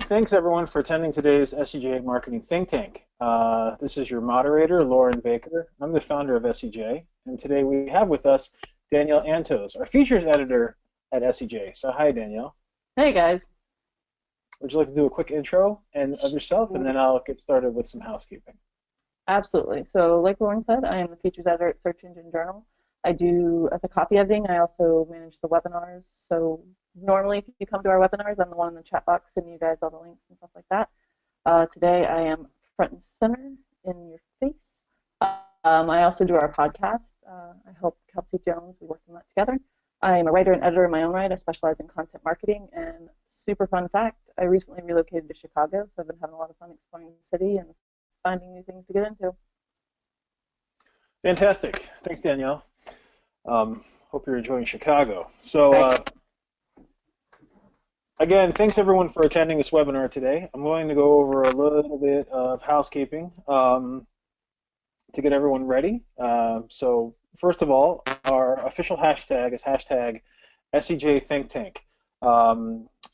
Thanks everyone for attending today's SEJ Marketing Think Tank. This is your moderator, Lauren Baker. I'm the founder of SEJ, and today we have with us Danielle Antosz, our features editor at SEJ. So hi, Danielle. Hey guys. Would you like to do a quick intro of yourself, and then I'll get started with some housekeeping? Absolutely. So like Lauren said, I am the features editor at Search Engine Journal. I do the copy editing. I also manage the webinars. So normally if you come to our webinars, I'm the one in the chat box sending you guys all the links and stuff like that. Today I am front and center in your face. I also do our podcast. I help Kelsey Jones. We work on that together. I am a writer and editor in my own right. I specialize in content marketing. And super fun fact, I recently relocated to Chicago, so I've been having a lot of fun exploring the city and finding new things to get into. Fantastic. Thanks, Danielle. Hope you're enjoying Chicago. So again, thanks everyone for attending this webinar today. I'm going to go over a little bit of housekeeping to get everyone ready. So first of all, our official hashtag is hashtag SEJ Think Tank.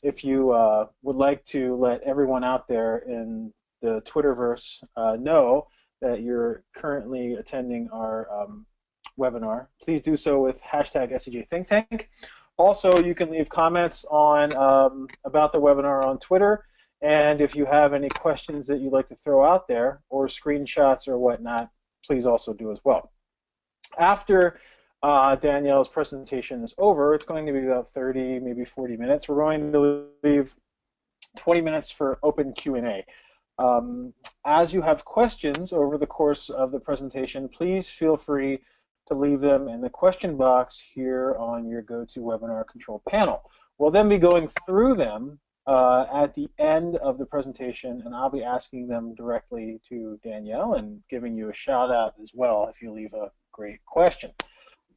If you would like to let everyone out there in the Twitterverse know that you're currently attending our webinar, please do so with hashtag SEJ Think Tank. Also, you can leave comments on about the webinar on Twitter, and if you have any questions that you'd like to throw out there or screenshots or whatnot, please also do as well. After Danielle's presentation is over, it's going to be about 30, maybe 40 minutes. We're going to leave 20 minutes for open Q&A. As you have questions over the course of the presentation, please feel free to leave them in the question box here on your GoToWebinar control panel. We'll then be going through them at the end of the presentation, and I'll be asking them directly to Danielle and giving you a shout out as well if you leave a great question.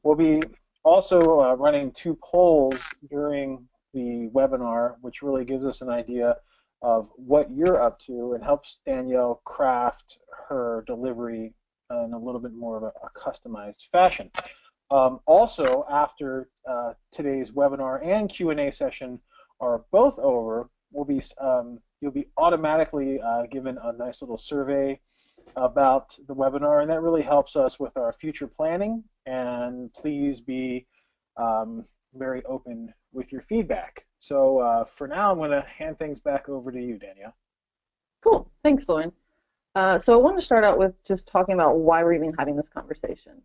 We'll be also running 2 polls during the webinar, which really gives us an idea of what you're up to and helps Danielle craft her delivery in a little bit more of a customized fashion. Also, after today's webinar and Q&A session are both over, you'll be automatically given a nice little survey about the webinar, and that really helps us with our future planning. And please be very open with your feedback. So for now, I'm going to hand things back over to you, Danielle. Cool. Thanks, Lauren. So I want to start out with just talking about why we're even having this conversation.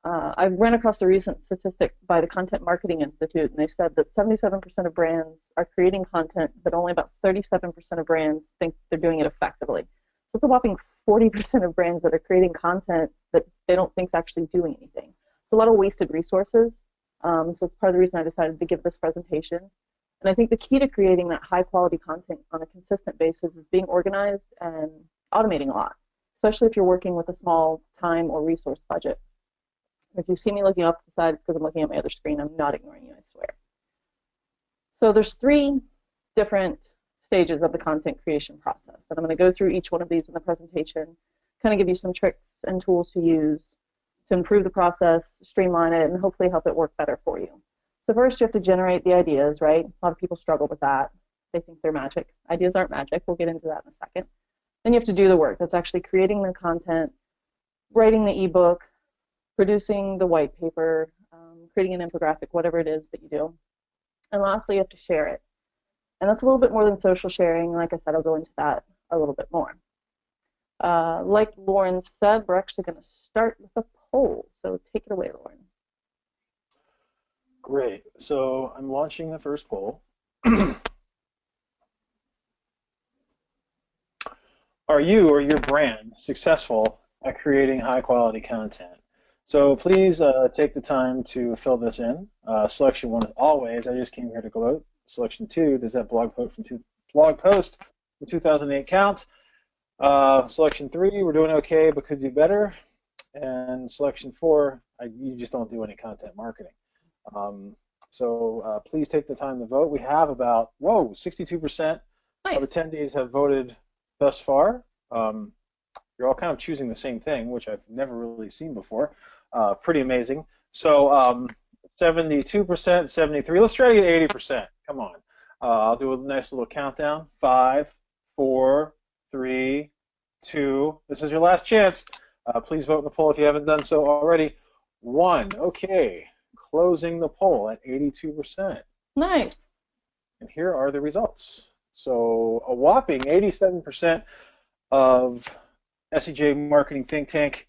I've run across a recent statistic by the Content Marketing Institute, and they said that 77% of brands are creating content, but only about 37% of brands think they're doing it effectively. So it's a whopping 40% of brands that are creating content that they don't think is actually doing anything. It's a lot of wasted resources. So it's part of the reason I decided to give this presentation. And I think the key to creating that high-quality content on a consistent basis is being organized and automating a lot, especially if you're working with a small time or resource budget. If you see me looking off to the side, it's because I'm looking at my other screen. I'm not ignoring you, I swear. So there's 3 different stages of the content creation process, and I'm going to go through each one of these in the presentation, kind of give you some tricks and tools to use to improve the process, streamline it, and hopefully help it work better for you. So first, you have to generate the ideas, right? A lot of people struggle with that. They think they're magic. Ideas aren't magic. We'll get into that in a second. Then you have to do the work. That's actually creating the content, writing the ebook, producing the white paper, creating an infographic, whatever it is that you do. And lastly, you have to share it. And that's a little bit more than social sharing. Like I said, I'll go into that a little bit more. Like Lauren said, we're actually going to start with a poll. So take it away, Lauren. Great. So I'm launching the first poll. Are you or your brand successful at creating high-quality content? So please take the time to fill this in. Selection 1 is always, I just came here to gloat. Selection 2, does that blog post from 2008 count? Selection 3, we're doing okay but could do better. And selection 4, you just don't do any content marketing. So please take the time to vote. We have about, 62% Nice. of attendees have voted thus far. You're all kind of choosing the same thing, which I've never really seen before. Pretty amazing. So 72%, 73%. Let's try to get 80%. Come on. I'll do a nice little countdown. Five, four, three, two. This is your last chance. Please vote in the poll if you haven't done so already. One. Okay. Closing the poll at 82%. Nice. And here are the results. So a whopping 87% of SEJ Marketing Think Tank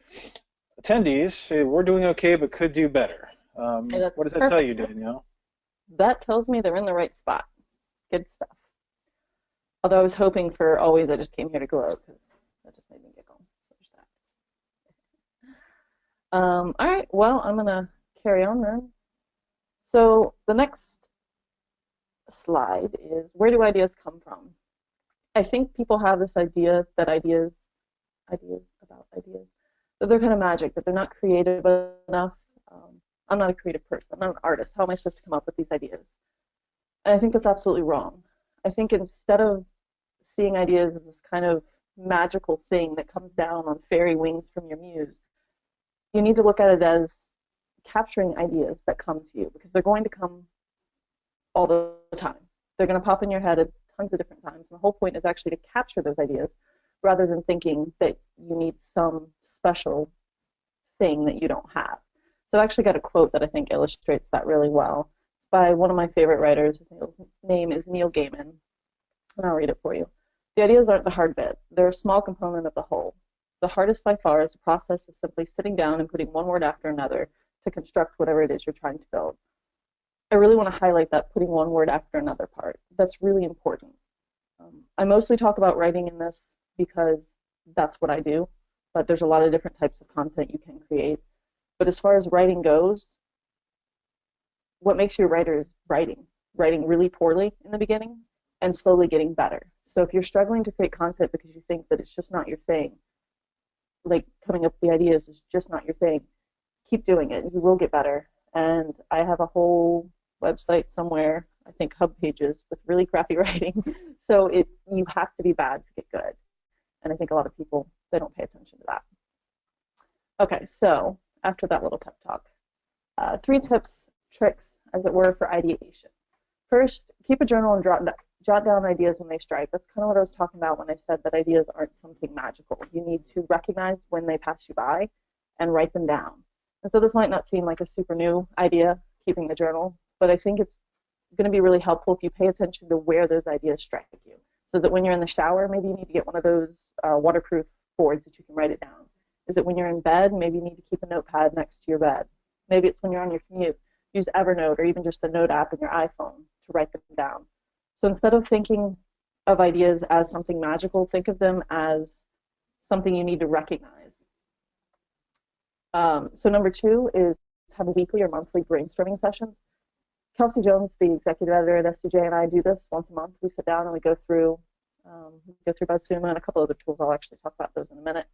attendees say we're doing okay but could do better. Hey, that's What does that tell perfect. you, Danielle? That tells me they're in the right spot. Good stuff. Although I was hoping for always I just came here to glow because that just made me giggle. So there's that. All right, well, I'm going to carry on then. So the next slide is where do ideas come from? I think people have this idea that ideas about ideas, that they're kind of magic, that they're not creative enough. I'm not a creative person. I'm not an artist. How am I supposed to come up with these ideas? And I think that's absolutely wrong. I think instead of seeing ideas as this kind of magical thing that comes down on fairy wings from your muse, you need to look at it as capturing ideas that come to you, because they're going to come all the time. They're going to pop in your head at tons of different times. And the whole point is actually to capture those ideas rather than thinking that you need some special thing that you don't have. So I actually got a quote that I think illustrates that really well. It's by one of my favorite writers. His name is Neil Gaiman, and I'll read it for you. The ideas aren't the hard bit. They're a small component of the whole. The hardest by far is the process of simply sitting down and putting one word after another to construct whatever it is you're trying to build. I really want to highlight that putting one word after another part. That's really important. I mostly talk about writing in this because that's what I do, but there's a lot of different types of content you can create. But as far as writing goes, what makes you a writer is writing really poorly in the beginning and slowly getting better. So if you're struggling to create content because you think that it's just not your thing, like coming up with the ideas is just not your thing, keep doing it. You will get better. And I have a whole website somewhere, I think hub pages, with really crappy writing. So you have to be bad to get good. And I think a lot of people, they don't pay attention to that. Okay, so after that little pep talk, 3 tips, tricks, as it were, for ideation. First, keep a journal and jot down ideas when they strike. That's kind of what I was talking about when I said that ideas aren't something magical. You need to recognize when they pass you by and write them down. And so this might not seem like a super new idea, keeping the journal, but I think it's going to be really helpful if you pay attention to where those ideas strike you. So that when you're in the shower, maybe you need to get one of those waterproof boards that you can write it down. Is it when you're in bed? Maybe you need to keep a notepad next to your bed. Maybe it's when you're on your commute. Use Evernote or even just the note app in your iPhone to write them down. So instead of thinking of ideas as something magical, think of them as something you need to recognize. So number 2 is have weekly or monthly brainstorming sessions. Kelsey Jones, the executive editor at SDJ, and I do this once a month. We sit down and we go through BuzzSumo and a couple other tools. I'll actually talk about those in a minute,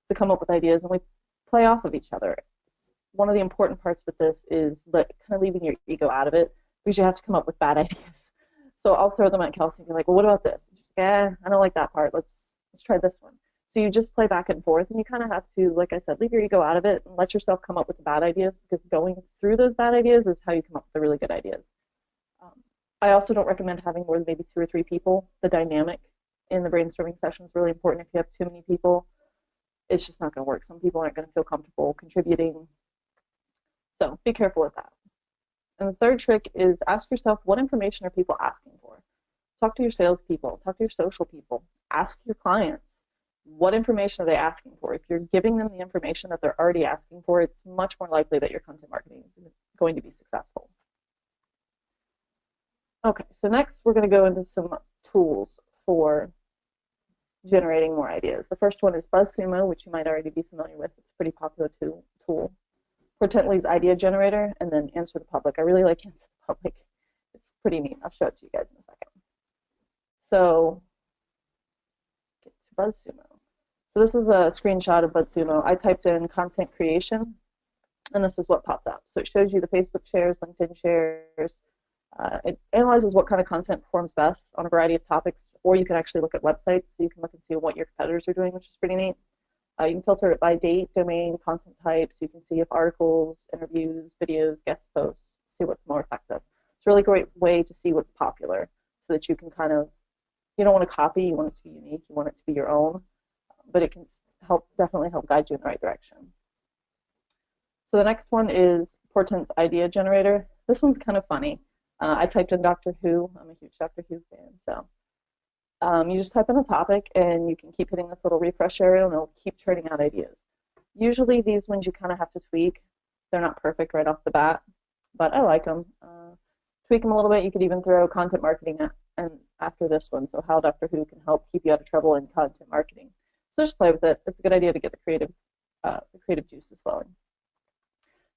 to come up with ideas, and we play off of each other. One of the important parts with this is kind of leaving your ego out of it, because you have to come up with bad ideas. So I'll throw them at Kelsey and be like, well, what about this? And she's like, I don't like that part. Let's try this one. So you just play back and forth, and you kind of have to, like I said, leave your ego out of it and let yourself come up with the bad ideas, because going through those bad ideas is how you come up with the really good ideas. I also don't recommend having more than maybe 2 or 3 people. The dynamic in the brainstorming session is really important. If you have too many people, it's just not going to work. Some people aren't going to feel comfortable contributing. So be careful with that. And the third trick is ask yourself, what information are people asking for? Talk to your salespeople, talk to your social people, ask your clients, what information are they asking for? If you're giving them the information that they're already asking for, it's much more likely that your content marketing is going to be successful. Okay, so next we're going to go into some tools for generating more ideas. The first one is BuzzSumo, which you might already be familiar with. It's a pretty popular tool. Portently's Idea Generator, and then Answer the Public. I really like Answer the Public. It's pretty neat. I'll show it to you guys in a second. So, get to BuzzSumo. So this is a screenshot of BuzzSumo. I typed in content creation, and this is what popped up. So it shows you the Facebook shares, LinkedIn shares. It analyzes what kind of content performs best on a variety of topics, or you can actually look at websites, so you can look and see what your competitors are doing, which is pretty neat. You can filter it by date, domain, content types. You can see if articles, interviews, videos, guest posts, see what's more effective. It's a really great way to see what's popular. so that you can kind of, you don't want to copy, you want it to be unique, you want it to be your own, but it can definitely help guide you in the right direction. So the next one is Portent's idea generator. This one's kind of funny. I typed in Doctor Who. I'm a huge Doctor Who fan, so you just type in a topic and you can keep hitting this little refresh area and it'll keep churning out ideas. Usually these ones you kind of have to tweak. They're not perfect right off the bat, but I like them. Tweak them a little bit. You could even throw content marketing and after this one, so how Doctor Who can help keep you out of trouble in content marketing. So just play with it. It's a good idea to get the creative juices flowing.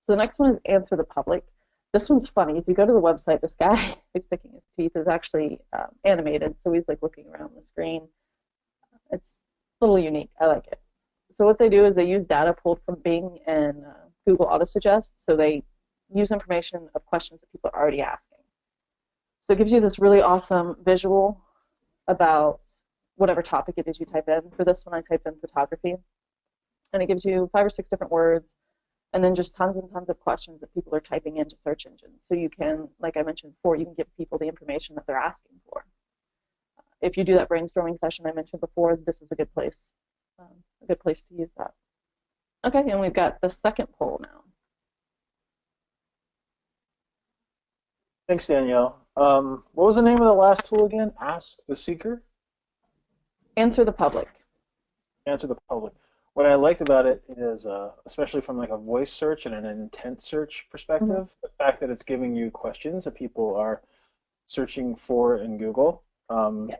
So the next one is Answer the Public. This one's funny. If you go to the website, this guy who's picking his teeth is actually animated, so he's like looking around the screen. It's a little unique. I like it. So what they do is they use data pulled from Bing and Google Autosuggest, so they use information of questions that people are already asking. So it gives you this really awesome visual about whatever topic it is you type in. For this one, I typed in photography, and it gives you 5 or 6 different words, and then just tons and tons of questions that people are typing into search engines. So you can, like I mentioned before, you can give people the information that they're asking for. If you do that brainstorming session I mentioned before, this is a good place to use that. Okay, and we've got the second poll now. Thanks, Danielle. What was the name of the last tool again? Ask the Seeker? Answer the Public. Answer the Public. What I liked about it is, especially from like a voice search and an intent search perspective, the fact that it's giving you questions that people are searching for in Google can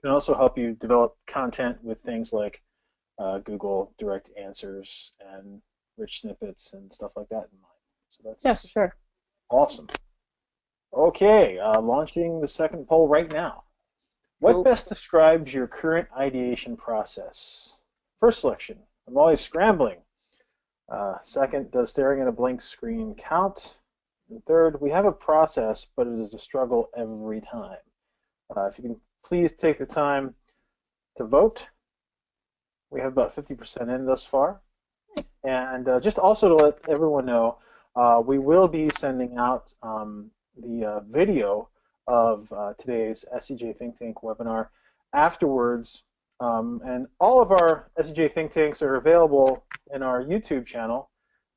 also help you develop content with things like Google direct answers and rich snippets and stuff like that in mind. So that's for sure. Awesome. Okay, launching the second poll right now. What best describes your current ideation process? First selection, I'm always scrambling. Second, does staring at a blank screen count? And third, we have a process, but it is a struggle every time. If you can please take the time to vote. We have about 50% in thus far. And just also to let everyone know, we will be sending out the video of today's SCJ Think Tank webinar afterwards. And all of our SCJ Think Tanks are available in our YouTube channel.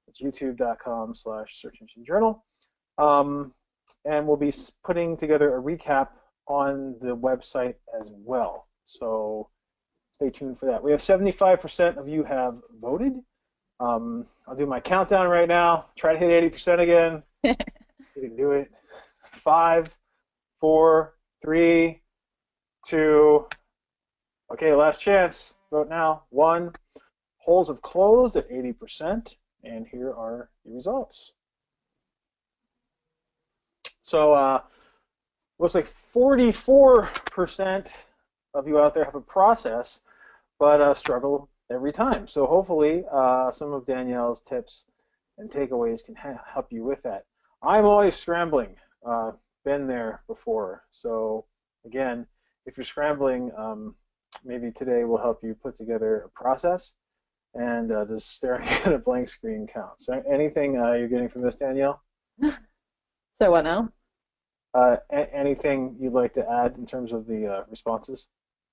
It's youtube.com/search engine journal. And we'll be putting together a recap on the website as well. So stay tuned for that. We have 75% of you have voted. I'll do my countdown right now. Try to hit 80% again. You can do it. 5, 4, 3, 2. Okay, last chance. Vote now. 1. Polls have closed at 80%, and here are the results. So looks like 44% of you out there have a process, but struggle every time. So hopefully some of Danielle's tips and takeaways can help you with that. I'm always scrambling. Been there before. So again, if you're scrambling, maybe today will help you put together a process, and just staring at a blank screen counts. So anything you're getting from this, Danielle? So what now? Anything you'd like to add in terms of the responses?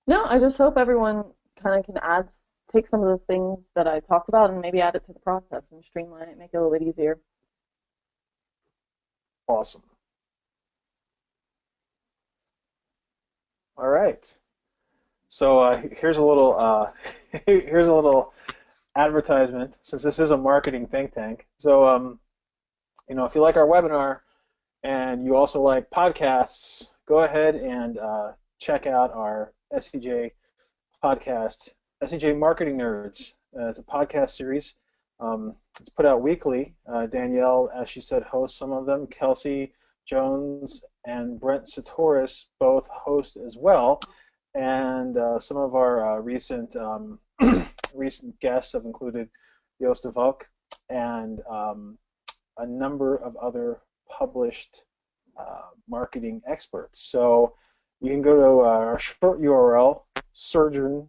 No, I just hope everyone kind of can take some of the things that I talked about and maybe add it to the process and streamline it, make it a little bit easier. Awesome. All right. So here's a little here's a little advertisement, since this is a marketing think tank. So you know, if you like our webinar and you also like podcasts, go ahead and check out our SCJ podcast, SCJ Marketing Nerds. It's a podcast series. It's put out weekly. Danielle, as she said, hosts some of them. Kelsey Jones and Brent Satoris both host as well. And some of our recent recent guests have included Joost de Valk and a number of other published marketing experts. So you can go to our short URL, surgeon.nl,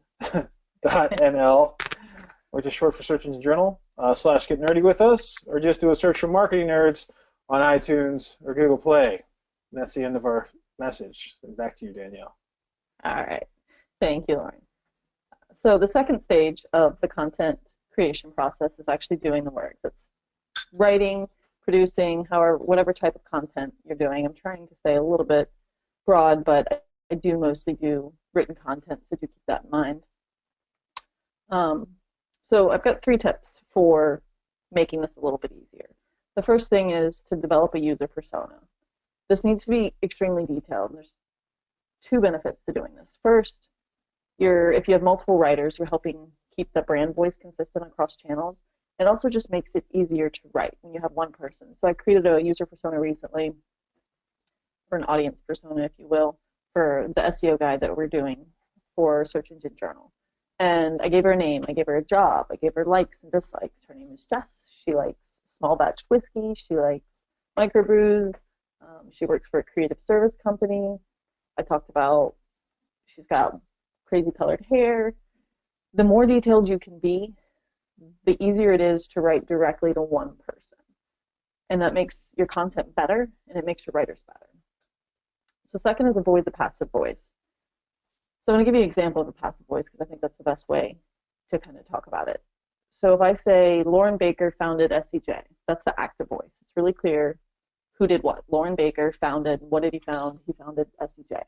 which is short for Search Engine Journal, /get nerdy with us, or just do a search for Marketing Nerds on iTunes or Google Play. And that's the end of our message. Back to you, Danielle. All right. Thank you, Lauren. So the second stage of the content creation process is actually doing the work. That's writing, producing, however, whatever type of content you're doing. I'm trying to stay a little bit broad, but I do mostly do written content, so do keep that in mind. So I've got 3 tips for making this a little bit easier. The first thing is to develop a user persona. This needs to be extremely detailed. There's 2 benefits to doing this. First, if you have multiple writers, you're helping keep the brand voice consistent across channels. It also just makes it easier to write when you have one person. So I created a user persona recently, for an audience persona, if you will, for the SEO guide that we're doing for Search Engine Journal. And I gave her a name, I gave her a job, I gave her likes and dislikes. Her name is Jess. She likes small batch whiskey, she likes microbrews, she works for a creative service company. I talked about she's got crazy colored hair. The more detailed you can be, the easier it is to write directly to one person. And that makes your content better, and it makes your writers better. So second is avoid the passive voice. So I'm going to give you an example of a passive voice because I think that's the best way to kind of talk about it. So if I say Lauren Baker founded SEJ, that's the active voice. It's really clear who did what. Lauren Baker founded, what did he found? He founded SEJ.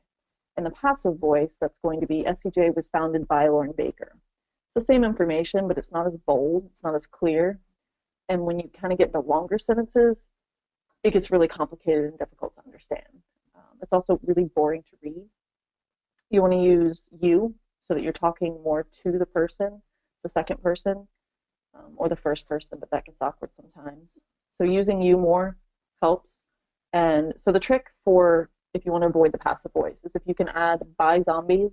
And the passive voice, that's going to be SEJ was founded by Lauren Baker. It's the same information, but it's not as bold, it's not as clear. And when you kind of get into longer sentences, it gets really complicated and difficult to understand. It's also really boring to read. You want to use you so that you're talking more to the person, the second person, or the first person, but that gets awkward sometimes. So using you more helps. And so the trick for if you want to avoid the passive voice is if you can add by zombies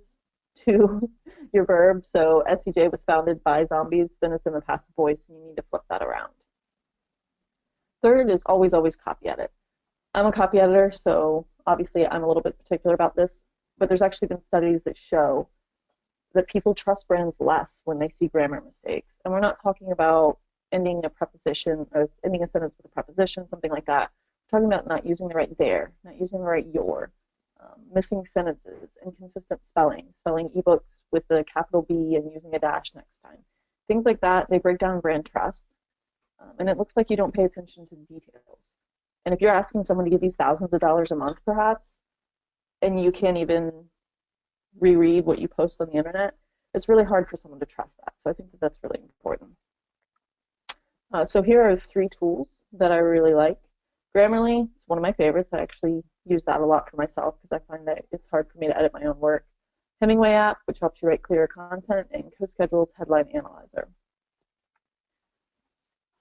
to your verb. So SEJ was founded by zombies, then it's in the passive voice, and you need to flip that around. Third is always copy edit. I'm a copy editor, so obviously I'm a little bit particular about this, but there's actually been studies that show that people trust brands less when they see grammar mistakes. And we're not talking about ending a preposition or ending a sentence with a preposition, something like that. We're talking about not using the right there, not using the right your, missing sentences, inconsistent spelling, spelling ebooks with the capital B and using a dash next time. Things like that, they break down brand trust. And it looks like you don't pay attention to the details. And if you're asking someone to give you thousands of dollars a month, perhaps, and you can't even reread what you post on the internet, it's really hard for someone to trust that. So I think that that's really important. So here are 3 tools that I really like. Grammarly is one of my favorites. I actually use that a lot for myself because I find that it's hard for me to edit my own work. Hemingway app, which helps you write clearer content, and CoSchedule's Headline Analyzer.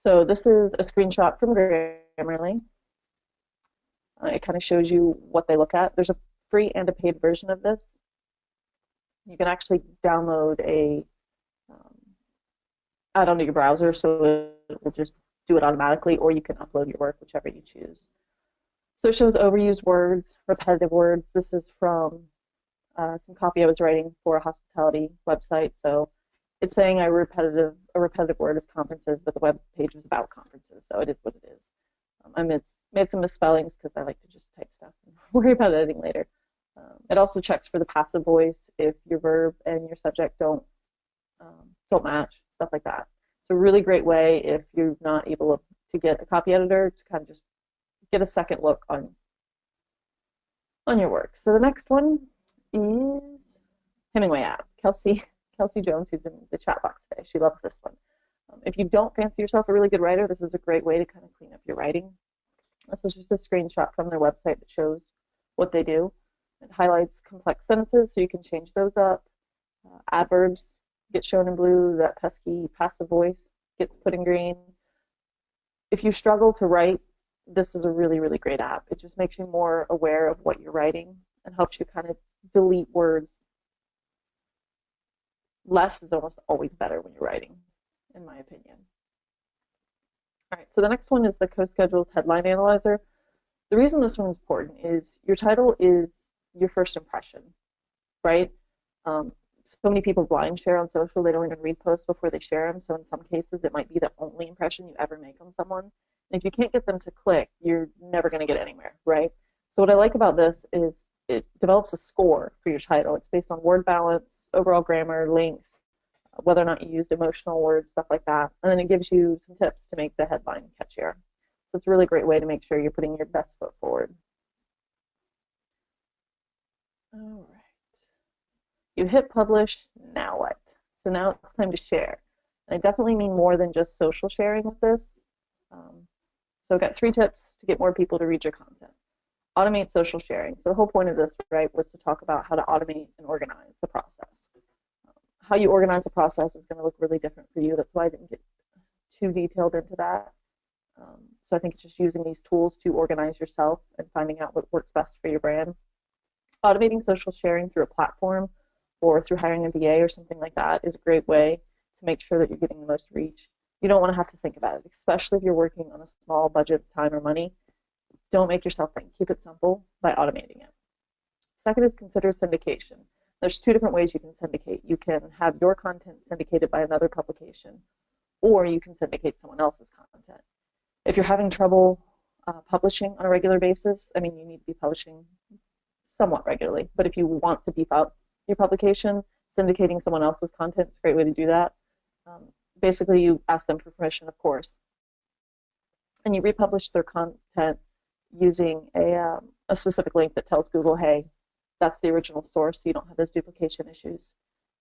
So this is a screenshot from Grammarly. It kind of shows you what they look at. There's a free and a paid version of this. You can actually download a add-on to your browser, so it will just do it automatically, or you can upload your work, whichever you choose. So it shows overused words, repetitive words. This is from some copy I was writing for a hospitality website. So it's saying a repetitive word is conferences, but the web page was about conferences, so it is what it is. I made some misspellings because I like to just type stuff and worry about editing later. It also checks for the passive voice if your verb and your subject don't match, stuff like that. It's a really great way if you're not able to get a copy editor to kind of just get a second look on your work. So the next one is Hemingway app. Kelsey Jones, who's in the chat box today, she loves this one. If you don't fancy yourself a really good writer, this is a great way to kind of clean up your writing. This is just a screenshot from their website that shows what they do. It highlights complex sentences, so you can change those up. Adverbs get shown in blue. That pesky passive voice gets put in green. If you struggle to write, this is a really, really great app. It just makes you more aware of what you're writing and helps you kind of delete words. Less is almost always better when you're writing, in my opinion. All right, so the next one is the CoSchedule's Headline Analyzer. The reason this one is important is your title is your first impression, right? So many people blind share on social. They don't even read posts before they share them. So in some cases, it might be the only impression you ever make on someone. And if you can't get them to click, you're never going to get anywhere, right? So what I like about this is it develops a score for your title. It's based on word balance, overall grammar, length, whether or not you used emotional words, stuff like that. And then it gives you some tips to make the headline catchier. So it's a really great way to make sure you're putting your best foot forward. All right. You hit publish, now what? So now it's time to share. And I definitely mean more than just social sharing with this. So I've got 3 tips to get more people to read your content. Automate social sharing. So the whole point of this, right, was to talk about how to automate and organize the process. How you organize the process is going to look really different for you. That's why I didn't get too detailed into that. So I think it's just using these tools to organize yourself and finding out what works best for your brand. Automating social sharing through a platform or through hiring a VA or something like that is a great way to make sure that you're getting the most reach. You don't want to have to think about it, especially if you're working on a small budget of time or money. Don't make yourself think. Keep it simple by automating it. Second is consider syndication. There's 2 different ways you can syndicate. You can have your content syndicated by another publication, or you can syndicate someone else's content. If you're having trouble publishing on a regular basis, I mean, you need to be publishing somewhat regularly, but if you want to beef up your publication, syndicating someone else's content is a great way to do that. Basically, you ask them for permission, of course, and you republish their content using a specific link that tells Google, hey, that's the original source, so you don't have those duplication issues.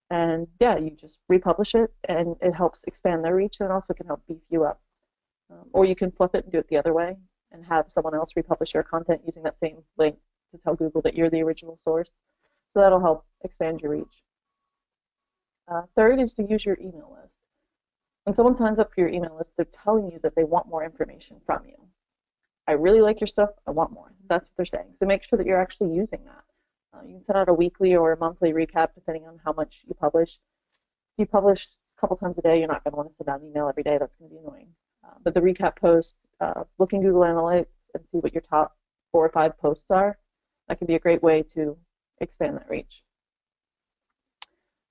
And yeah, you just republish it, and it helps expand their reach, and it also can help beef you up. Or you can flip it and do it the other way and have someone else republish your content using that same link to tell Google that you're the original source. So that'll help expand your reach. Third is to use your email list. When someone signs up for your email list, they're telling you that they want more information from you. I really like your stuff, I want more. That's what they're saying. So make sure that you're actually using that. You can send out a weekly or a monthly recap depending on how much you publish. If you publish a couple times a day, you're not going to want to send out an email every day. That's going to be annoying. But the recap post, look in Google Analytics and see what your top 4 or 5 posts are. That can be a great way to expand that reach.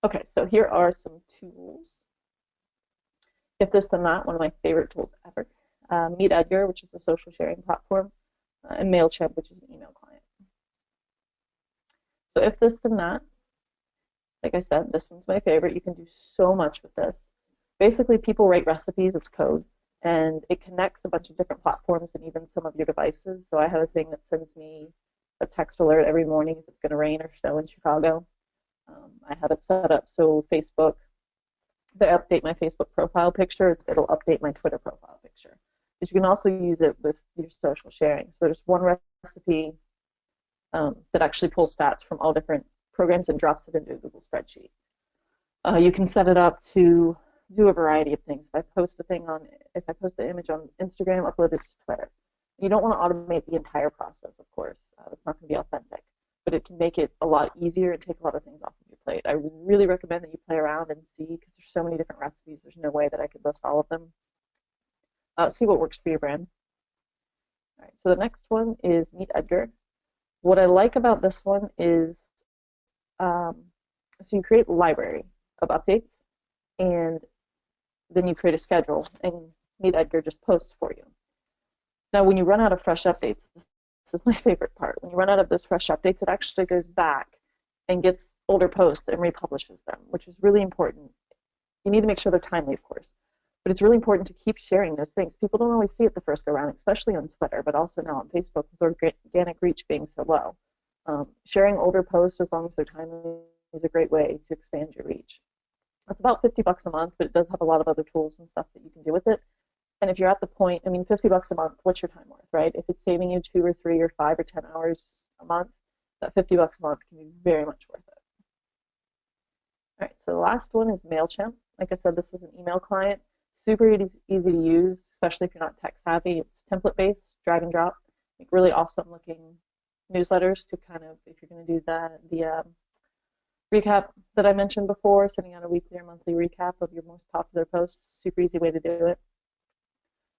Okay, so here are some tools. If This Then That, one of my favorite tools ever. Meet Edgar, which is a social sharing platform, and MailChimp, which is an email client. So If This Then That, like I said, this one's my favorite. You can do so much with this. Basically, people write recipes, it's code, and it connects a bunch of different platforms and even some of your devices. So I have a thing that sends me a text alert every morning if it's going to rain or snow in Chicago. I have it set up so Facebook, if I update my Facebook profile picture, it'll update my Twitter profile picture. But you can also use it with your social sharing. So there's one recipe that actually pulls stats from all different programs and drops it into a Google spreadsheet. You can set it up to do a variety of things. If I post an image on Instagram, upload it to Twitter. You don't want to automate the entire process, of course. It's not going to be authentic, but it can make it a lot easier and take a lot of things off of your plate. I really recommend that you play around and see, because there's so many different recipes. There's no way that I could list all of them. See what works for your brand. All right, so the next one is Meet Edgar. What I like about this one is, so you create a library of updates, and then you create a schedule, and Meet Edgar just posts for you. Now, when you run out of fresh updates, this is my favorite part. When you run out of those fresh updates, it actually goes back and gets older posts and republishes them, which is really important. You need to make sure they're timely, of course, but it's really important to keep sharing those things. People don't always see it the first go around, especially on Twitter, but also now on Facebook with organic reach being so low. Sharing older posts, as long as they're timely, is a great way to expand your reach. It's about $50 a month, but it does have a lot of other tools and stuff that you can do with it. And if you're at the point, I mean, $50 a month, what's your time worth, right? If it's saving you 2 or 3 or 5 or 10 hours a month, that $50 a month can be very much worth it. All right, so the last one is MailChimp. Like I said, this is an email client. Super easy to use, especially if you're not tech savvy. It's template-based, drag and drop. Like really awesome looking newsletters to kind of, if you're going to do the recap that I mentioned before, sending out a weekly or monthly recap of your most popular posts. Super easy way to do it.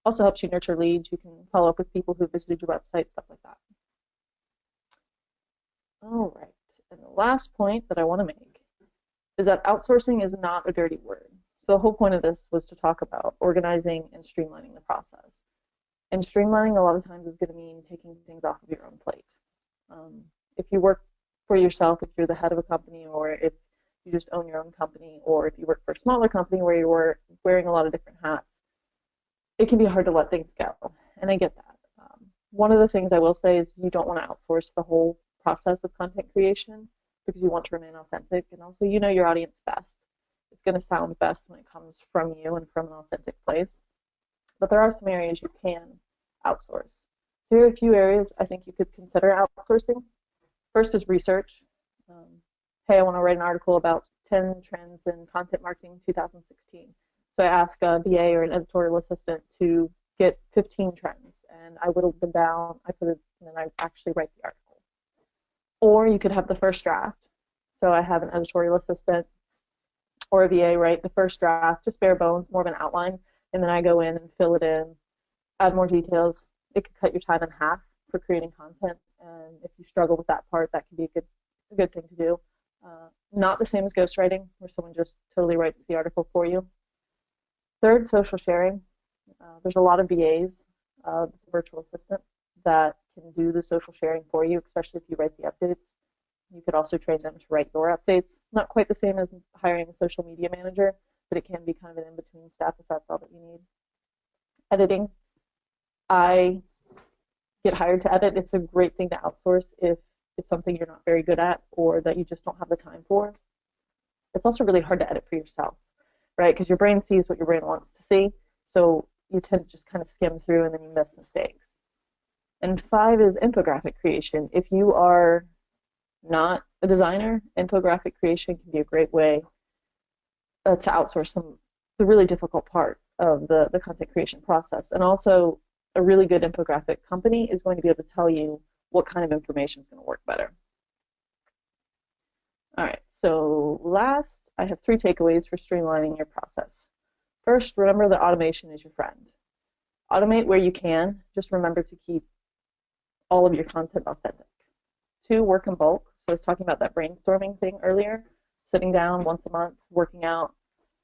Also helps you nurture leads. You can follow up with people who visited your website, stuff like that. All right, and the last point that I want to make is that outsourcing is not a dirty word. So the whole point of this was to talk about organizing and streamlining the process. And streamlining a lot of times is going to mean taking things off of your own plate. If you work for yourself, if you're the head of a company, or if you just own your own company, or if you work for a smaller company where you're wearing a lot of different hats, it can be hard to let things go, and I get that. One of the things I will say is you don't want to outsource the whole process of content creation because you want to remain authentic, and also you know your audience best. It's going to sound best when it comes from you and from an authentic place, but there are some areas you can outsource. So here are a few areas I think you could consider outsourcing. First is research. Hey, I want to write an article about 10 trends in content marketing 2016. So I ask a BA or an editorial assistant to get 15 trends, and I whittle them down, I put it, and then I actually write the article. Or you could have the first draft. So I have an editorial assistant or a VA write the first draft, just bare bones, more of an outline, and then I go in and fill it in, add more details. It could cut your time in half for creating content, and if you struggle with that part, that can be a good thing to do. Not the same as ghostwriting, where someone just totally writes the article for you. Third, social sharing. There's a lot of VAs, virtual assistant, that can do the social sharing for you, especially if you write the updates. You could also train them to write your updates. Not quite the same as hiring a social media manager, but it can be kind of an in-between step if that's all that you need. Editing. I get hired to edit. It's a great thing to outsource if it's something you're not very good at or that you just don't have the time for. It's also really hard to edit for yourself, right? Because your brain sees what your brain wants to see, so you tend to just kind of skim through and then you miss mistakes. And 5 is infographic creation. If you are not a designer, infographic creation can be a great way to outsource the really difficult part of the content creation process. And also, a really good infographic company is going to be able to tell you what kind of information is going to work better. All right, so last, I have 3 takeaways for streamlining your process. First, remember that automation is your friend. Automate where you can. Just remember to keep all of your content authentic. 2, work in bulk. So I was talking about that brainstorming thing earlier, sitting down once a month, working out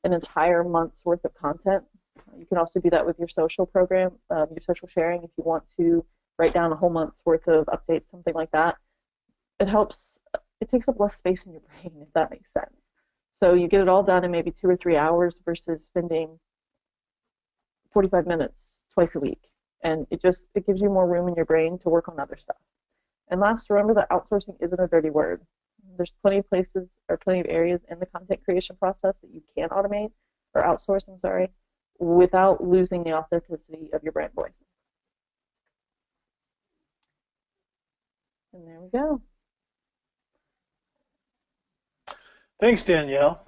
an entire month's worth of content. You can also do that with your social program, your social sharing, if you want to write down a whole month's worth of updates, something like that. It helps, it takes up less space in your brain, if that makes sense. So you get it all done in maybe 2 or 3 hours versus spending 45 minutes twice a week. And it gives you more room in your brain to work on other stuff. And last, remember that outsourcing isn't a dirty word. There's plenty of places or plenty of areas in the content creation process that you can automate or outsource, without losing the authenticity of your brand voice. And there we go. Thanks, Danielle.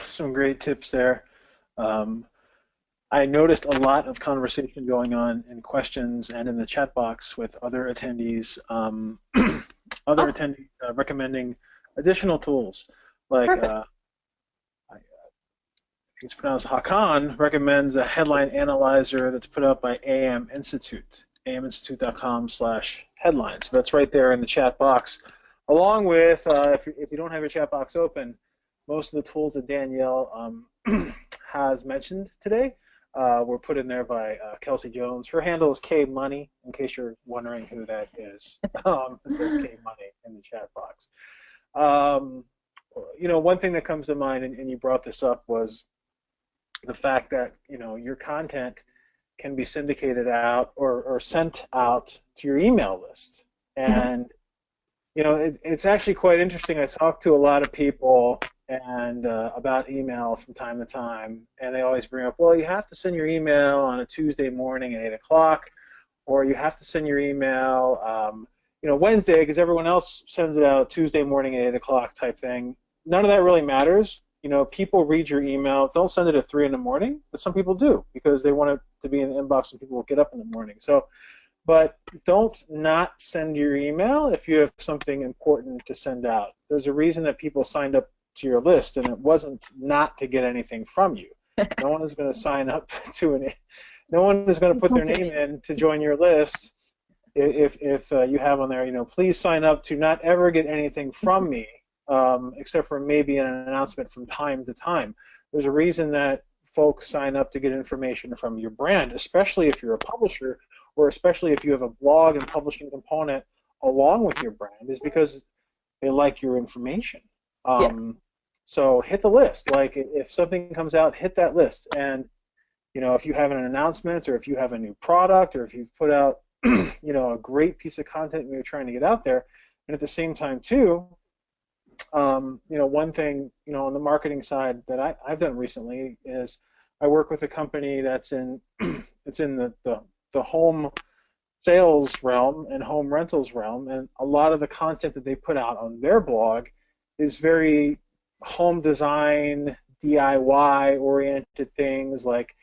Some great tips there. I noticed a lot of conversation going on in questions and in the chat box with other attendees, recommending additional tools. Like, I think it's pronounced Hakan, recommends a headline analyzer that's put out by AM Institute, aminstitute.com/headlines. So that's right there in the chat box. Along with, if you don't have your chat box open, most of the tools that Danielle has mentioned today were put in there by Kelsey Jones. Her handle is KMoney, in case you're wondering who that is. It says KMoney in the chat box. One thing that comes to mind, and you brought this up, was the fact that your content can be syndicated out or sent out to your email list. And it's actually quite interesting. I talk to a lot of people and about email from time to time, and they always bring up, well, you have to send your email on a Tuesday morning at 8 o'clock, or you have to send your email Wednesday because everyone else sends it out Tuesday morning at 8 o'clock type thing. None of that really matters. People read your email. Don't send it at 3 in the morning, but some people do because they want it to be in the inbox when people will get up in the morning. But don't not send your email if you have something important to send out. There's a reason that people signed up to your list, and it wasn't not to get anything from you. No one is going to sign up no one is going to put their name in to join your list if you have on there, please sign up to not ever get anything from me, except for maybe an announcement from time to time. There's a reason that folks sign up to get information from your brand, especially if you're a publisher, or especially if you have a blog and publishing component along with your brand is because they like your information. Yeah. So hit the list. Like if something comes out, hit that list. And if you have an announcement or if you have a new product or if you've put out a great piece of content and you're trying to get out there, and at the same time too, one thing on the marketing side that I've done recently is I work with a company that's in it's in the home sales realm and home rentals realm, and a lot of the content that they put out on their blog is very home design, DIY oriented things like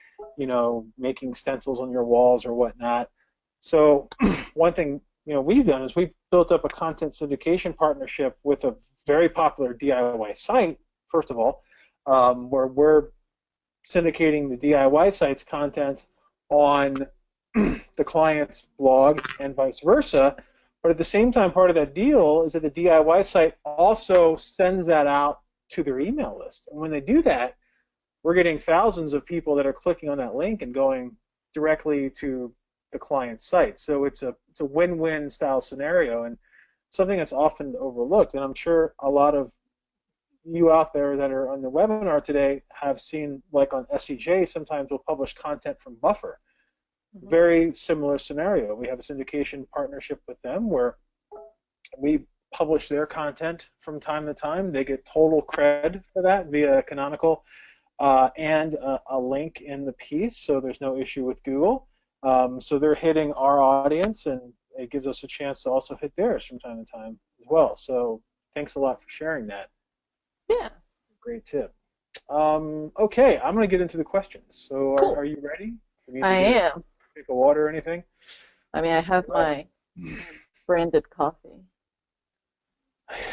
making stencils on your walls or whatnot. So one thing we've done is we've built up a content syndication partnership with a very popular DIY site, first of all, where we're syndicating the DIY site's content on the client's blog and vice versa. But at the same time, part of that deal is that the DIY site also sends that out to their email list. And when they do that, we're getting thousands of people that are clicking on that link and going directly to the client's site. So it's a win-win style scenario, and something that's often overlooked. And I'm sure a lot of you out there that are on the webinar today have seen, like on SEJ, sometimes we'll publish content from Buffer. Very similar scenario. We have a syndication partnership with them where we publish their content from time to time. They get total cred for that via Canonical and a link in the piece, so there's no issue with Google. So they're hitting our audience, and it gives us a chance to also hit theirs from time to time as well. So thanks a lot for sharing that. Yeah. Great tip. Okay, I'm going to get into the questions. So Cool. Are you ready? I am. Drink of water or anything? I mean, I have my branded coffee.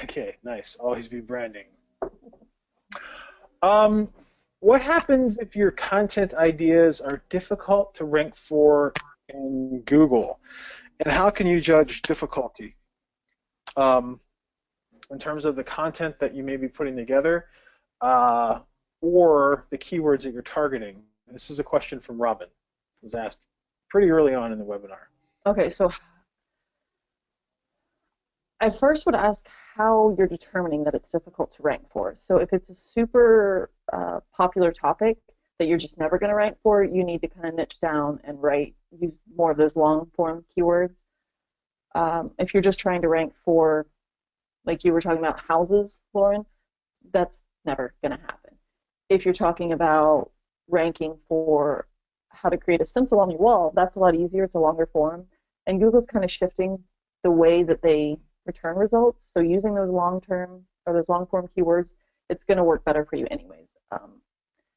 Okay, nice. Always be branding. What happens if your content ideas are difficult to rank for in Google? And how can you judge difficulty in terms of the content that you may be putting together or the keywords that you're targeting? This is a question from Robin. It was asked pretty early on in the webinar. Okay, so I first would ask how you're determining that it's difficult to rank for. So if it's a super popular topic that you're just never going to rank for, you need to kind of niche down and use more of those long form keywords. If you're just trying to rank for, like you were talking about houses, Lauren, that's never going to happen. If you're talking about ranking for how to create a stencil on your wall, that's a lot easier. It's a longer form. And Google's kind of shifting the way that they return results. So using those long-term or those long-form keywords, it's going to work better for you anyways.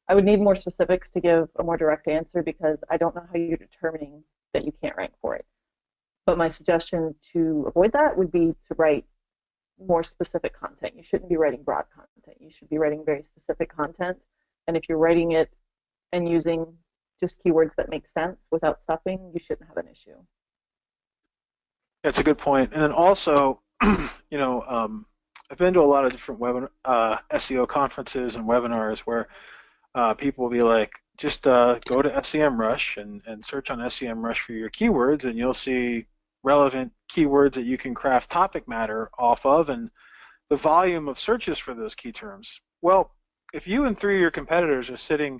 I would need more specifics to give a more direct answer because I don't know how you're determining that you can't rank for it. But my suggestion to avoid that would be to write more specific content. You shouldn't be writing broad content. You should be writing very specific content. And if you're writing it and using just keywords that make sense without stuffing, you shouldn't have an issue. That's a good point. And then also, I've been to a lot of different SEO conferences and webinars where people will be like, just go to SEMrush and search on SEMrush for your keywords, and you'll see relevant keywords that you can craft topic matter off of and the volume of searches for those key terms. Well, if you and 3 of your competitors are sitting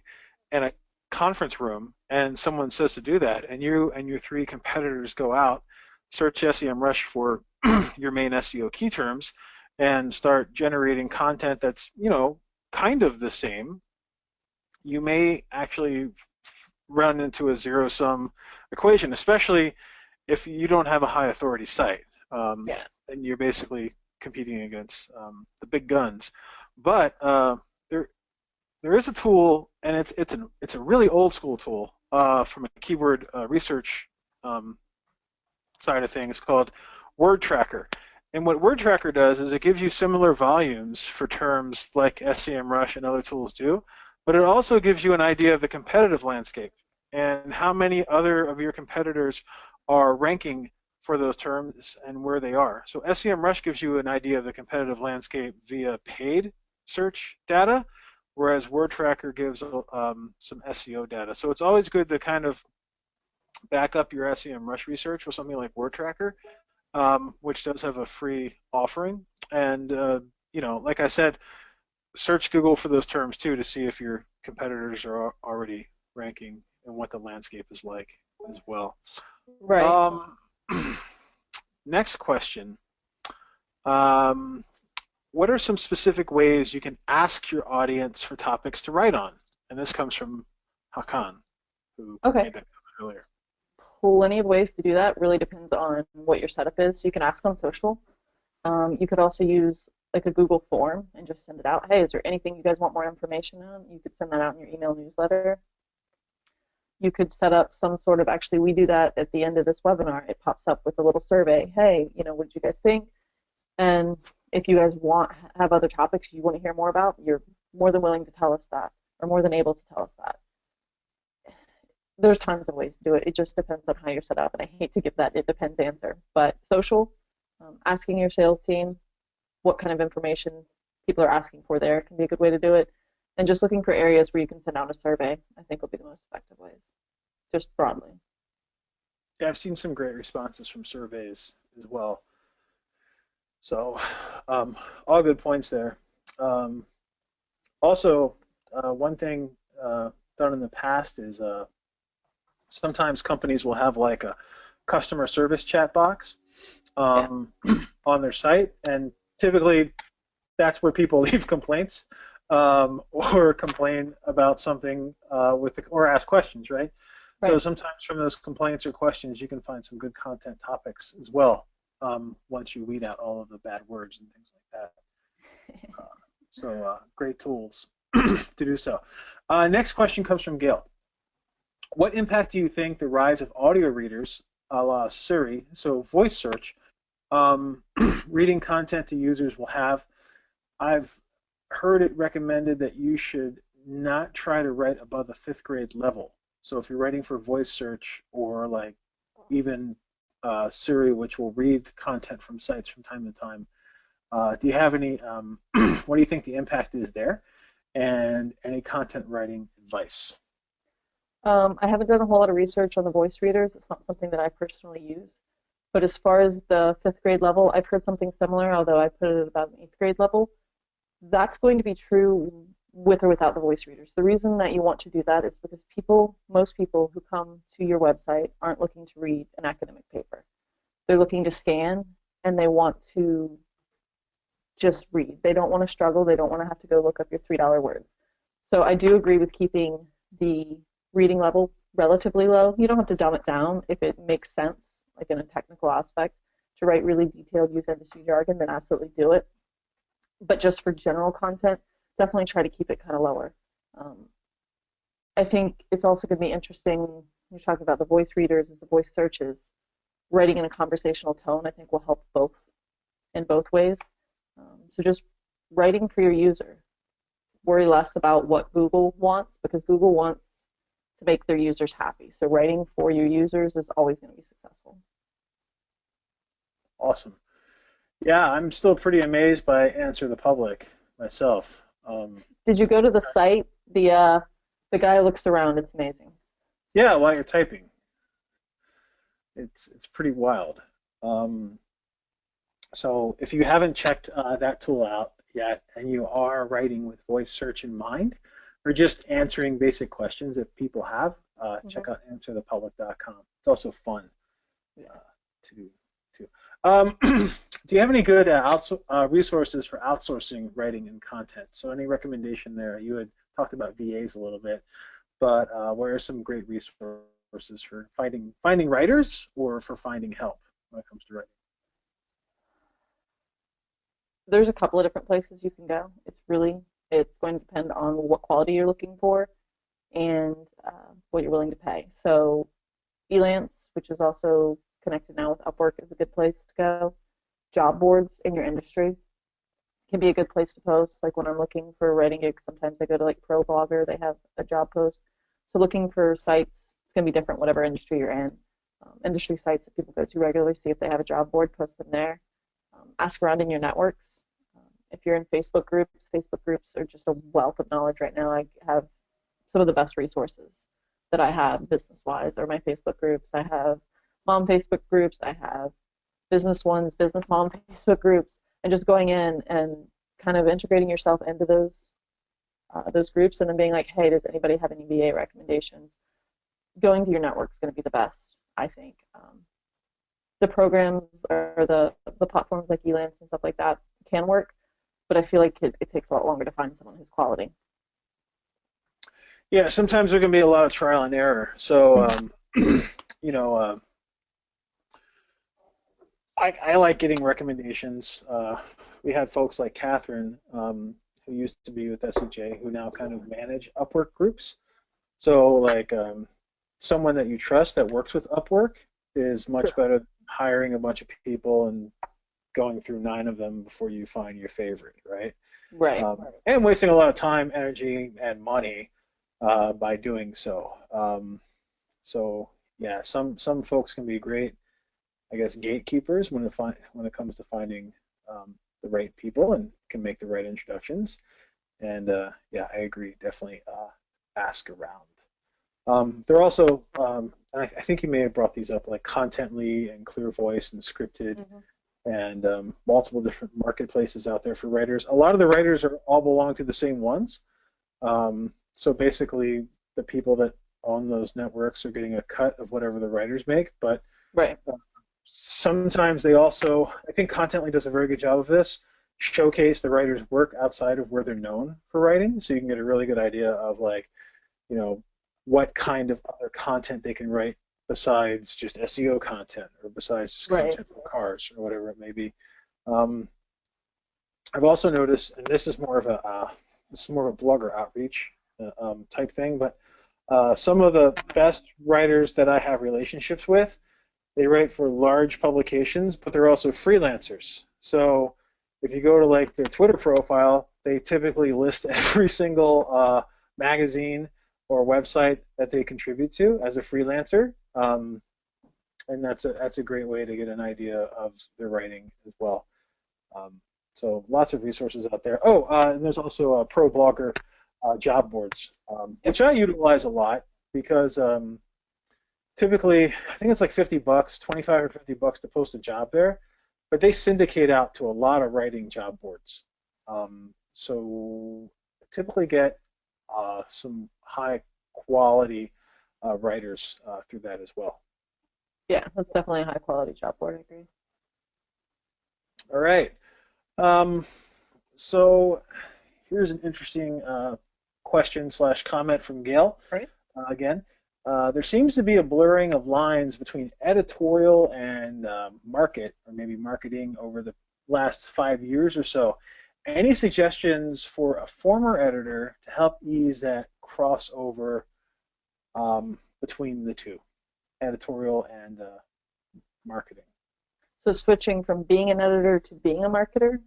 in a conference room and someone says to do that, and you and your 3 competitors go out, search SEMrush for your main SEO key terms and start generating content that's, kind of the same, you may actually run into a zero-sum equation, especially if you don't have a high authority site. And you're basically competing against the big guns. But there is a tool, and it's a really old school tool from a keyword research side of things called Word Tracker. And what Word Tracker does is it gives you similar volumes for terms like SEMrush and other tools do, but it also gives you an idea of the competitive landscape and how many other of your competitors are ranking for those terms and where they are. So SEMrush gives you an idea of the competitive landscape via paid search data, whereas Word Tracker gives some SEO data. So it's always good to kind of back up your SEMrush research with something like Word Tracker which does have a free offering. And like I said, search Google for those terms too to see if your competitors are already ranking and what the landscape is like as well. Right. Um, Next question. Um, what are some specific ways you can ask your audience for topics to write on? And this comes from Hakan, who Okay. made that comment earlier. Plenty of ways to do that. Really depends on what your setup is. You can ask on social. You could also use like a Google form and just send it out. Hey, is there anything you guys want more information on? You could send that out in your email newsletter. You could set up some sort of, actually, we do that at the end of this webinar. It pops up with a little survey. Hey, what did you guys think? And if you guys have other topics you want to hear more about, you're more than willing to tell us that, or more than able to tell us that. There's tons of ways to do it. It just depends on how you're set up, and I hate to give that it depends answer. But social, asking your sales team what kind of information people are asking for there can be a good way to do it. And just looking for areas where you can send out a survey, I think will be the most effective ways, just broadly. Yeah, I've seen some great responses from surveys as well. So, all good points there. Um, Also, one thing done in the past is sometimes companies will have like a customer service chat box Yeah. on their site, and typically that's where people leave complaints or complain about something or ask questions, right? So Right. sometimes from those complaints or questions, you can find some good content topics as well once you weed out all of the bad words and things like that. So great tools to do so. Next question comes from Gail. What impact do you think the rise of audio readers, a la Siri, so voice search, reading content to users will have? I've heard it recommended that you should not try to write above the 5th grade level. So if you're writing for voice search or like even Siri, which will read content from sites from time to time, do you have any, what do you think the impact is there? And any content writing advice? I haven't done a whole lot of research on the voice readers. It's not something that I personally use. But as far as the 5th grade level, I've heard something similar, although I put it at about an 8th grade level. That's going to be true with or without the voice readers. The reason that you want to do that is because most people who come to your website aren't looking to read an academic paper. They're looking to scan, and they want to just read. They don't want to struggle. They don't want to have to go look up your $3 words. So I do agree with keeping the reading level relatively low. You don't have to dumb it down if it makes sense, like in a technical aspect, to write really detailed use industry jargon, then absolutely do it. But just for general content, definitely try to keep it kind of lower. I think it's also going to be interesting, you're talking about the voice readers, as the voice searches, writing in a conversational tone, I think will help both in both ways. So just writing for your user. Worry less about what Google wants, because Google wants to make their users happy. So writing for your users is always going to be successful. Awesome. Yeah, I'm still pretty amazed by Answer the Public myself. Did you go to the site? The guy looks around. It's amazing. Yeah, while you're typing, it's pretty wild. Um, so if you haven't checked that tool out yet, and you are writing with voice search in mind, or just answering basic questions that people have, check out answerthepublic.com. It's also fun to do. Do you have any good resources for outsourcing writing and content? So any recommendation there? You had talked about VAs a little bit, but what are some great resources for finding writers or for finding help when it comes to writing? There's a couple of different places you can go. It's going to depend on what quality you're looking for and what you're willing to pay. So Elance, which is also connected now with Upwork, is a good place to go. Job boards in your industry can be a good place to post. Like when I'm looking for writing gigs, sometimes I go to like ProBlogger, they have a job post. So looking for sites, it's going to be different whatever industry you're in. Industry sites that people go to regularly, see if they have a job board, post them there. Ask around in your networks. If you're in Facebook groups are just a wealth of knowledge right now. I have some of the best resources that I have business-wise are my Facebook groups. I have mom Facebook groups. I have business ones, business mom Facebook groups, and just going in and kind of integrating yourself into those groups, and then being like, hey, does anybody have any VA recommendations? Going to your network is going to be the best, I think. The programs or the platforms like Elance and stuff like that can work, but I feel like it takes a lot longer to find someone who's quality. Yeah, sometimes there can be a lot of trial and error. So, you know, I like getting recommendations. We had folks like Catherine, who used to be with SEJ, who now kind of manage Upwork groups. So, like, someone that you trust that works with Upwork is much better than hiring a bunch of people and going through 9 of them before you find your favorite, right? Right. And wasting a lot of time, energy, and money by doing so. So yeah, some folks can be great, I guess, gatekeepers when it comes to finding the right people and can make the right introductions. And yeah, I agree. Definitely ask around. There are also, I think you may have brought these up, like Contently and Clear Voice and Scripted, and multiple different marketplaces out there for writers. A lot of the writers all belong to the same ones. So basically, the people that own those networks are getting a cut of whatever the writers make. But sometimes they also, I think Contently does a very good job of this, showcase the writer's work outside of where they're known for writing, so you can get a really good idea of, like, you know, what kind of other content they can write besides just SEO content or besides just content for cars or whatever it may be. I've also noticed, and this is more of a blogger outreach type thing, but some of the best writers that I have relationships with, they write for large publications, but they're also freelancers. So if you go to, like, their Twitter profile, they typically list every single magazine or website that they contribute to as a freelancer, and that's a great way to get an idea of their writing as well. So lots of resources out there. Oh, and there's also Pro Blogger job boards, which I utilize a lot because typically, I think it's like $50, 25 or $50 to post a job there, but they syndicate out to a lot of writing job boards. So typically get some high quality writers through that as well. Yeah, that's definitely a high quality job board, I agree. All right. So here's an interesting question / comment from Gail. Again, there seems to be a blurring of lines between editorial and market, or maybe marketing, over the last 5 years or so. Any suggestions for a former editor to help ease that crossover between the two, editorial and marketing? So switching from being an editor to being a marketer?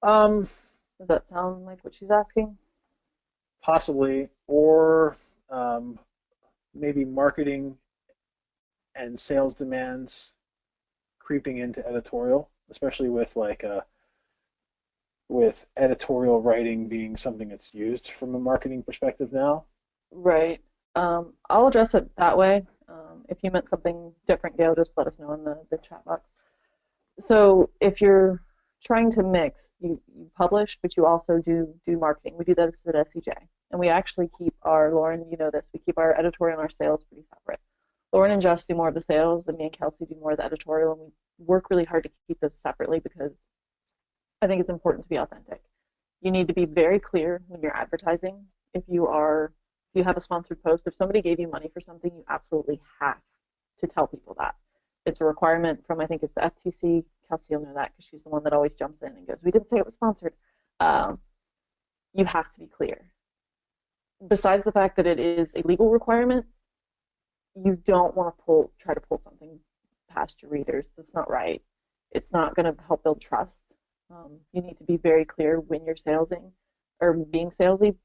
Does that sound like what she's asking? Possibly, or maybe marketing and sales demands creeping into editorial, especially with, like, with editorial writing being something that's used from a marketing perspective now. Right. I'll address it that way. If you meant something different, Gail, just let us know in the chat box. So if you're trying to mix, you publish, but you also do marketing. We do that at SEJ. And we actually keep our, Lauren, you know this, we keep our editorial and our sales pretty separate. Lauren and Jess do more of the sales, and me and Kelsey do more of the editorial, and we work really hard to keep those separately because I think it's important to be authentic. You need to be very clear when you're advertising. If you have a sponsored post, if somebody gave you money for something, you absolutely have to tell people that. It's a requirement from, I think it's the FTC. Kelsey will know that because she's the one that always jumps in and goes, we didn't say it was sponsored. You have to be clear. Besides the fact that it is a legal requirement, you don't want to try to pull something past your readers. That's not right. It's not going to help build trust. You need to be very clear when you're salesing or being salesy,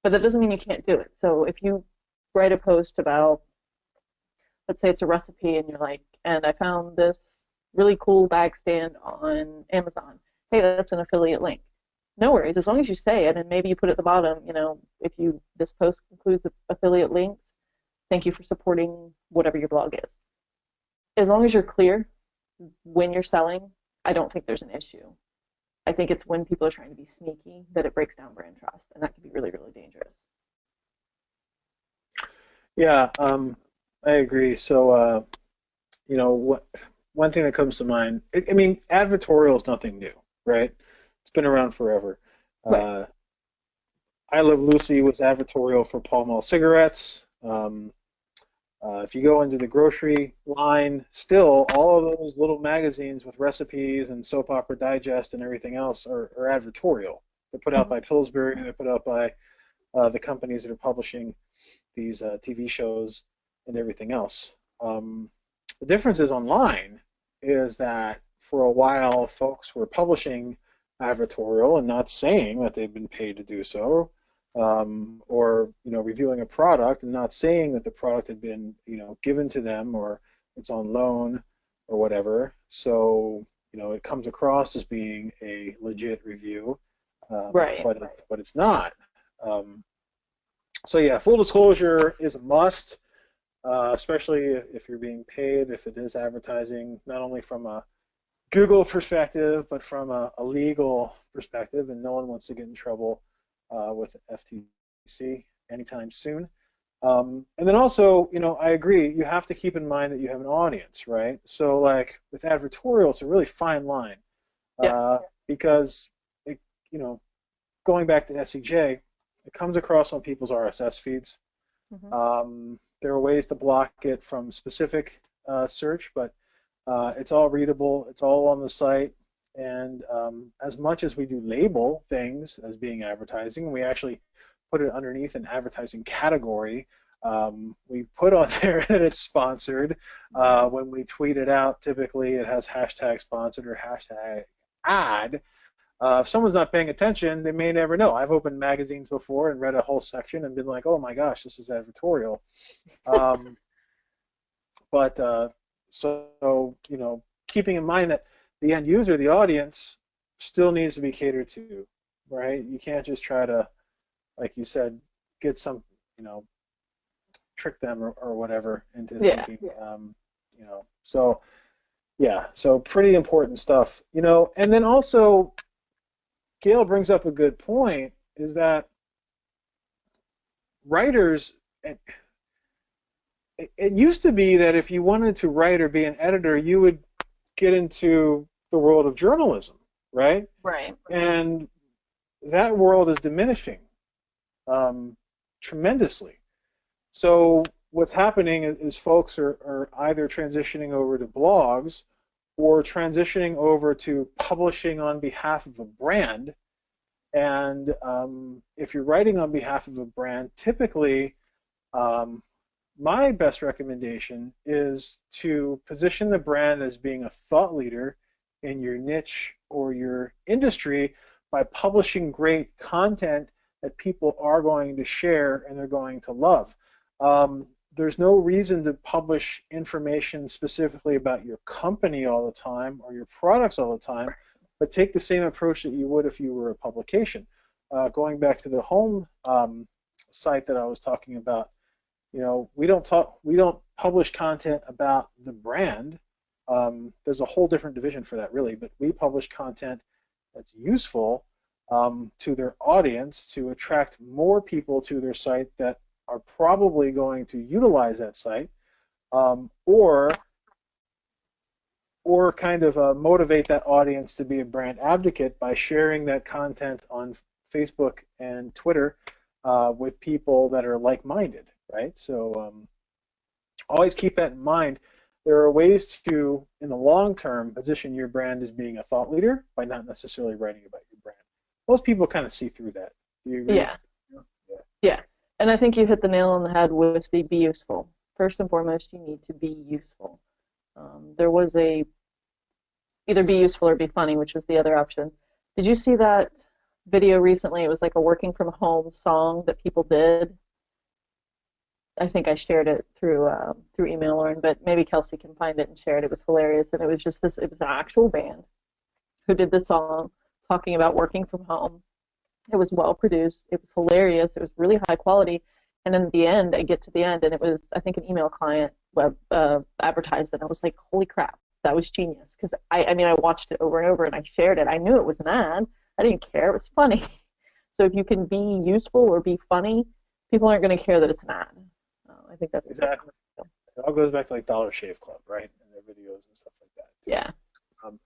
but that doesn't mean you can't do it. So if you write a post about, let's say it's a recipe, and you're like, and I found this really cool bag stand on Amazon. Hey, that's an affiliate link. No worries, as long as you say it, and maybe you put at the bottom, you know, if this post includes affiliate links, thank you for supporting whatever your blog is. As long as you're clear, when you're selling, I don't think there's an issue. I think it's when people are trying to be sneaky that it breaks down brand trust, and that can be really, really dangerous. Yeah, I agree. So, one thing that comes to mind, I mean, advertorial is nothing new, right? It's been around forever. Right. Uh, I Love Lucy was advertorial for Pall Mall cigarettes. If you go into the grocery line, still all of those little magazines with recipes and Soap Opera Digest and everything else are advertorial. They're put out Mm-hmm. by Pillsbury. They're put out by the companies that are publishing these TV shows and everything else. The difference is online is that for a while folks were publishing advertorial and not saying that they've been paid to do so, or reviewing a product and not saying that the product had been given to them or it's on loan or whatever. So it comes across as being a legit review, Right. but it's not. So yeah, full disclosure is a must, especially if you're being paid, if it is advertising, not only from a Google perspective, but from a legal perspective, and no one wants to get in trouble with FTC anytime soon. And then also, I agree, you have to keep in mind that you have an audience, right? So like with advertorial, it's a really fine line Yeah. because, going back to SEJ, it comes across on people's RSS feeds. Mm-hmm. There are ways to block it from specific search, but it's all readable. It's all on the site. And as much as we do label things as being advertising, we actually put it underneath an advertising category. We put on there that it's sponsored. When we tweet it out, typically it has hashtag sponsored or hashtag ad. If someone's not paying attention, they may never know. I've opened magazines before and read a whole section and been like, oh my gosh, this is advertorial. But so, keeping in mind that the end user, the audience, still needs to be catered to, right? You can't just try to, like you said, get some, trick them or whatever into thinking, so yeah, so pretty important stuff, and then also Gail brings up a good point, is that writers, it used to be that if you wanted to write or be an editor, you would get into the world of journalism, right? Right. And that world is diminishing tremendously. So what's happening is folks are either transitioning over to blogs or transitioning over to publishing on behalf of a brand. And if you're writing on behalf of a brand, typically my best recommendation is to position the brand as being a thought leader in your niche or your industry by publishing great content that people are going to share and they're going to love. There's no reason to publish information specifically about your company all the time or your products all the time, but take the same approach that you would if you were a publication. Going back to the home site that I was talking about, we don't publish content about the brand. There's a whole different division for that, really, but we publish content that's useful to their audience to attract more people to their site that are probably going to utilize that site, or kind of motivate that audience to be a brand advocate by sharing that content on Facebook and Twitter with people that are like-minded, right? So always keep that in mind. There are ways to, in the long term, position your brand as being a thought leader by not necessarily writing about your brand. Most people kind of see through that. Do you agree? Yeah. And I think you hit the nail on the head with the be useful. First and foremost, you need to be useful. There was either be useful or be funny, which was the other option. Did you see that video recently? It was like a working from home song that people did. I think I shared it through email, Lauren, but maybe Kelsey can find it and share it. It was hilarious, and it was an actual band who did this song talking about working from home. It was well produced. It was hilarious. It was really high quality. And in the end, I get to the end, and it was, I think, an email client web advertisement. I was like, holy crap. that was genius. Because I mean, I watched it over and over, and I shared it. I knew it was an ad. I didn't care. It was funny. So if you can be useful or be funny, people aren't going to care that it's an ad. I think that's exactly. It all goes back to like Dollar Shave Club, right? And their videos and stuff like that. Yeah. Um,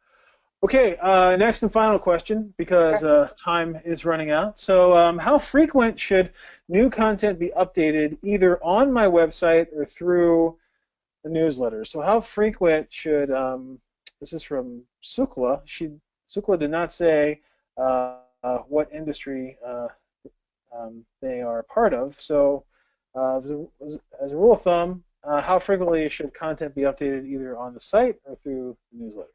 okay, next and final question, because time is running out. So how frequent should new content be updated either on my website or through the newsletter? So how frequent should, this is from Sukla. Sukla did not say what industry they are part of. So as a rule of thumb, how frequently should content be updated either on the site or through the newsletter?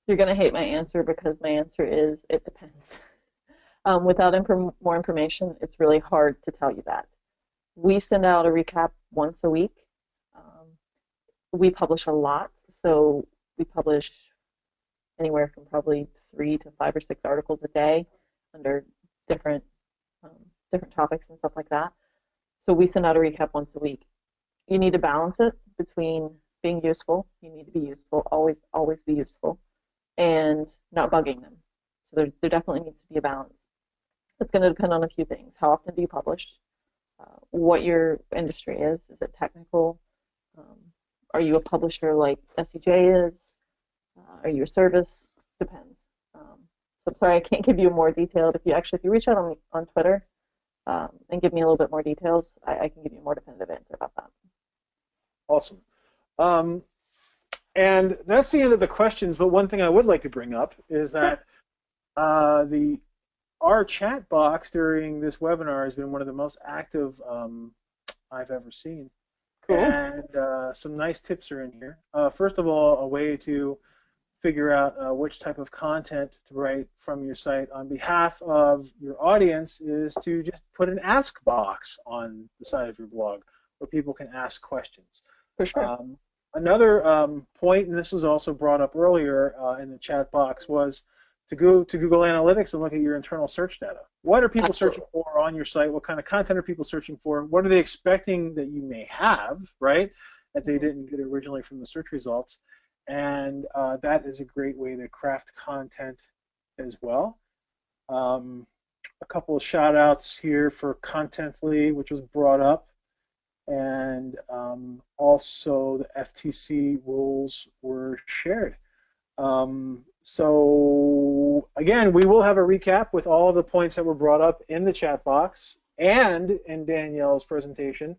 You're going to hate my answer because my answer is it depends. Without more information, it's really hard to tell you that. We send out a recap once a week. We publish a lot, so we publish anywhere from probably 3 to 5 or 6 articles a day under different topics and stuff like that. So we send out a recap once a week. You need to balance it between being useful. You need to be useful, always be useful, and not bugging them. So there definitely needs to be a balance. It's going to depend on a few things. How often do you publish? What your industry is. Is it technical? Are you a publisher like SEJ is? Are you a service? Depends. So I'm sorry I can't give you more detailed. If you reach out on Twitter and give me a little bit more details, I can give you a more definitive answer about that. Awesome. And that's the end of the questions, but one thing I would like to bring up is that our chat box during this webinar has been one of the most active I've ever seen. Cool. And some nice tips are in here. First of all, a way to figure out which type of content to write from your site on behalf of your audience is to just put an ask box on the side of your blog where people can ask questions. For sure. Another point, and this was also brought up earlier in the chat box, was to go to Google Analytics and look at your internal search data. What are people searching for on your site? What kind of content are people searching for? What are they expecting that you may have, right, that they didn't get originally from the search results? And that is a great way to craft content as well. A couple of shout outs here for Contently, which was brought up, and also the FTC rules were shared. So again, we will have a recap with all of the points that were brought up in the chat box and in Danielle's presentation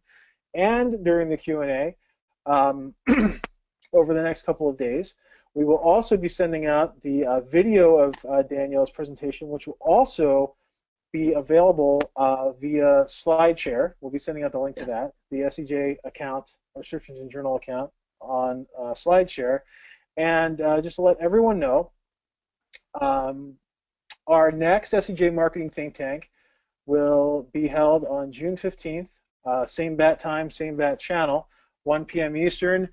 and during the Q&A. Over the next couple of days. We will also be sending out the video of Danielle's presentation, which will also be available via SlideShare. We'll be sending out the link to that, the SEJ account, or Search Engine Journal account on SlideShare. And just to let everyone know, our next SEJ Marketing Think Tank will be held on June 15th, same bat time, same bat channel, 1 p.m. Eastern,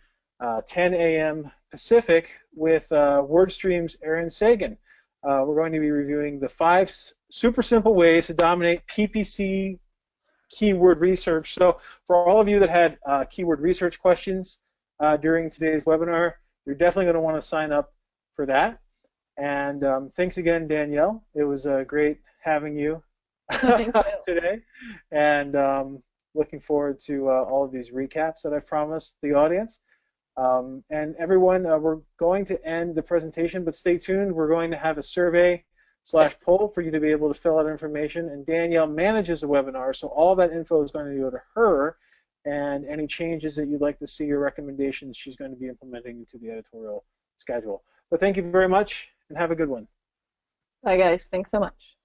10 a.m. Pacific, with WordStream's Aaron Sagan. We're going to be reviewing the 5 super simple ways to dominate PPC keyword research. So for all of you that had keyword research questions during today's webinar, you're definitely going to want to sign up for that. And thanks again, Danielle. It was great having you today. And looking forward to all of these recaps that I've promised the audience. And everyone, we're going to end the presentation, but stay tuned. We're going to have a survey/poll for you to be able to fill out information. And Danielle manages the webinar, so all that info is going to go to her. And any changes that you'd like to see or recommendations, she's going to be implementing into the editorial schedule. So thank you very much, and have a good one. Bye, guys. Thanks so much.